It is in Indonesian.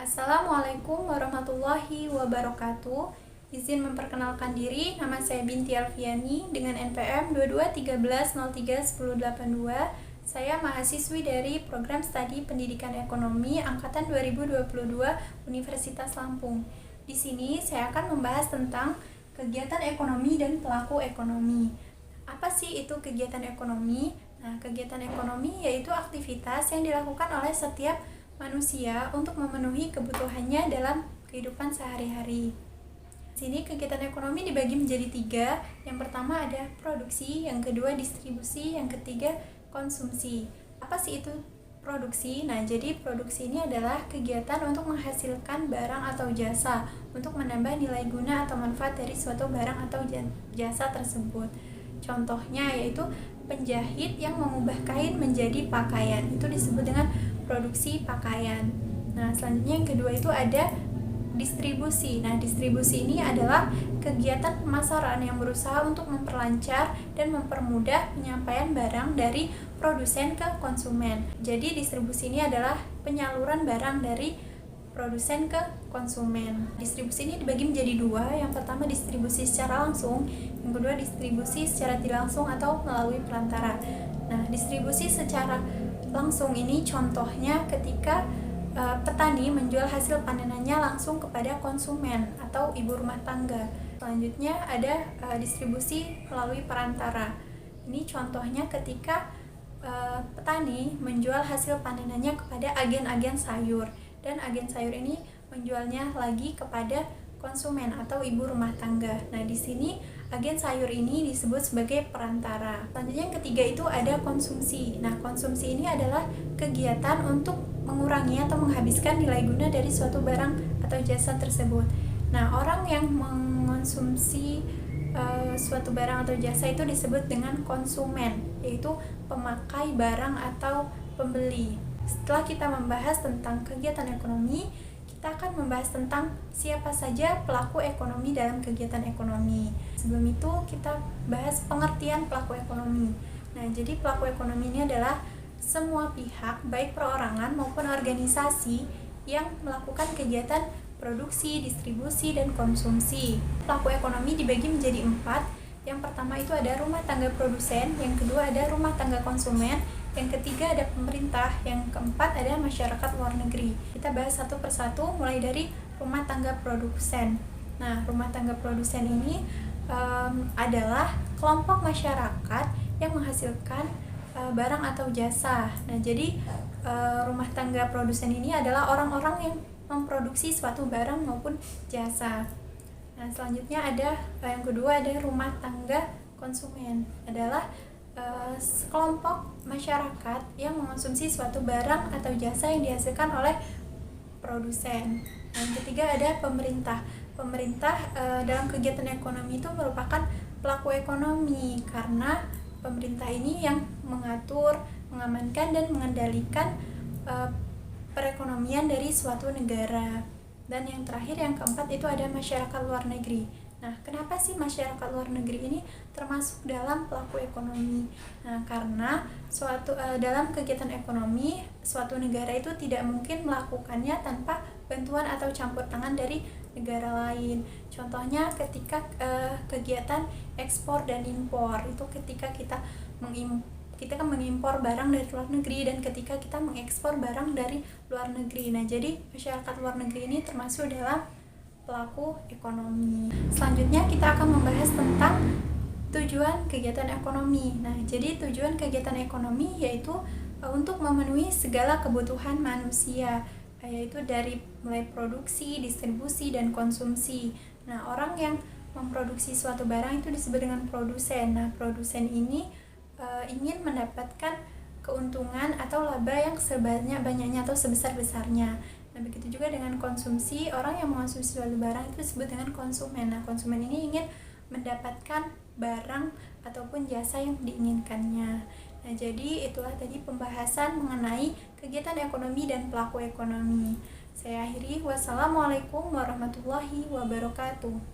Assalamualaikum warahmatullahi wabarakatuh. Izin memperkenalkan diri, nama saya Binti Alfiani dengan NPM 2213031082. Saya mahasiswi dari Program Studi Pendidikan Ekonomi Angkatan 2022 Universitas Lampung. Di sini saya akan membahas tentang kegiatan ekonomi dan pelaku ekonomi. Apa sih itu kegiatan ekonomi? Nah, kegiatan ekonomi yaitu aktivitas yang dilakukan oleh setiap manusia untuk memenuhi kebutuhannya dalam kehidupan sehari-hari. Di sini kegiatan ekonomi dibagi menjadi 3. Yang pertama ada produksi, yang kedua distribusi, yang ketiga konsumsi. Apa sih itu produksi? Nah, jadi produksi ini adalah kegiatan untuk menghasilkan barang atau jasa untuk menambah nilai guna atau manfaat dari suatu barang atau jasa tersebut. Contohnya yaitu penjahit yang mengubah kain menjadi pakaian. Itu disebut dengan produksi pakaian. Nah, selanjutnya yang kedua itu ada distribusi. Nah, distribusi ini adalah kegiatan pemasaran yang berusaha untuk memperlancar dan mempermudah penyampaian barang dari produsen ke konsumen. Jadi, distribusi ini adalah penyaluran barang dari produsen ke konsumen. Distribusi ini dibagi menjadi 2. Yang pertama distribusi secara langsung, yang kedua distribusi secara tidak langsung atau melalui perantara. Nah, distribusi secara langsung ini contohnya ketika petani menjual hasil panenannya langsung kepada konsumen atau ibu rumah tangga. Selanjutnya ada distribusi melalui perantara. Ini contohnya ketika petani menjual hasil panenannya kepada agen-agen sayur, dan agen sayur ini menjualnya lagi kepada konsumen atau ibu rumah tangga. Nah, di sini agen sayur ini disebut sebagai perantara. Selanjutnya yang ketiga itu ada konsumsi. Nah, konsumsi ini adalah kegiatan untuk mengurangi atau menghabiskan nilai guna dari suatu barang atau jasa tersebut. Nah, orang yang mengonsumsi suatu barang atau jasa itu disebut dengan konsumen, yaitu pemakai barang atau pembeli. Setelah kita membahas tentang kegiatan ekonomi, kita akan membahas tentang siapa saja pelaku ekonomi dalam kegiatan ekonomi. Sebelum itu kita bahas pengertian pelaku ekonomi. Nah, jadi pelaku ekonomi ini adalah semua pihak, baik perorangan maupun organisasi yang melakukan kegiatan produksi, distribusi, dan konsumsi. Pelaku ekonomi dibagi menjadi 4. Yang pertama itu ada rumah tangga produsen, yang kedua ada rumah tangga konsumen, yang ketiga ada pemerintah, yang keempat ada masyarakat luar negeri. Kita bahas satu persatu mulai dari rumah tangga produsen. Nah, rumah tangga produsen ini adalah kelompok masyarakat yang menghasilkan barang atau jasa. Nah, jadi rumah tangga produsen ini adalah orang-orang yang memproduksi suatu barang maupun jasa. Nah, selanjutnya ada yang kedua ada rumah tangga konsumen, adalah sekelompok masyarakat yang mengonsumsi suatu barang atau jasa yang dihasilkan oleh produsen. Yang ketiga ada pemerintah. Pemerintah dalam kegiatan ekonomi itu merupakan pelaku ekonomi karena pemerintah ini yang mengatur, mengamankan, dan mengendalikan perekonomian dari suatu negara. Dan yang terakhir, yang keempat itu ada masyarakat luar negeri. Nah, kenapa sih masyarakat luar negeri ini termasuk dalam pelaku ekonomi? Nah, karena dalam kegiatan ekonomi, suatu negara itu tidak mungkin melakukannya tanpa bantuan atau campur tangan dari negara lain. Contohnya ketika kegiatan ekspor dan impor, itu ketika kita kan mengimpor barang dari luar negeri, dan ketika kita mengekspor barang dari luar negeri. Nah, jadi masyarakat luar negeri ini termasuk dalam pelaku ekonomi. Selanjutnya kita akan membahas tentang tujuan kegiatan ekonomi. Nah, jadi tujuan kegiatan ekonomi yaitu untuk memenuhi segala kebutuhan manusia, yaitu dari mulai produksi, distribusi, dan konsumsi. Nah, orang yang memproduksi suatu barang itu disebut dengan produsen. Nah, produsen ini ingin mendapatkan keuntungan atau laba yang sebanyak-banyaknya atau sebesar-besarnya. Nah, begitu juga dengan konsumsi, orang yang mengonsumsi suatu barang itu disebut dengan konsumen. Nah, konsumen ini ingin mendapatkan barang ataupun jasa yang diinginkannya. Nah, jadi itulah tadi pembahasan mengenai kegiatan ekonomi dan pelaku ekonomi. Saya akhiri, wassalamualaikum warahmatullahi wabarakatuh.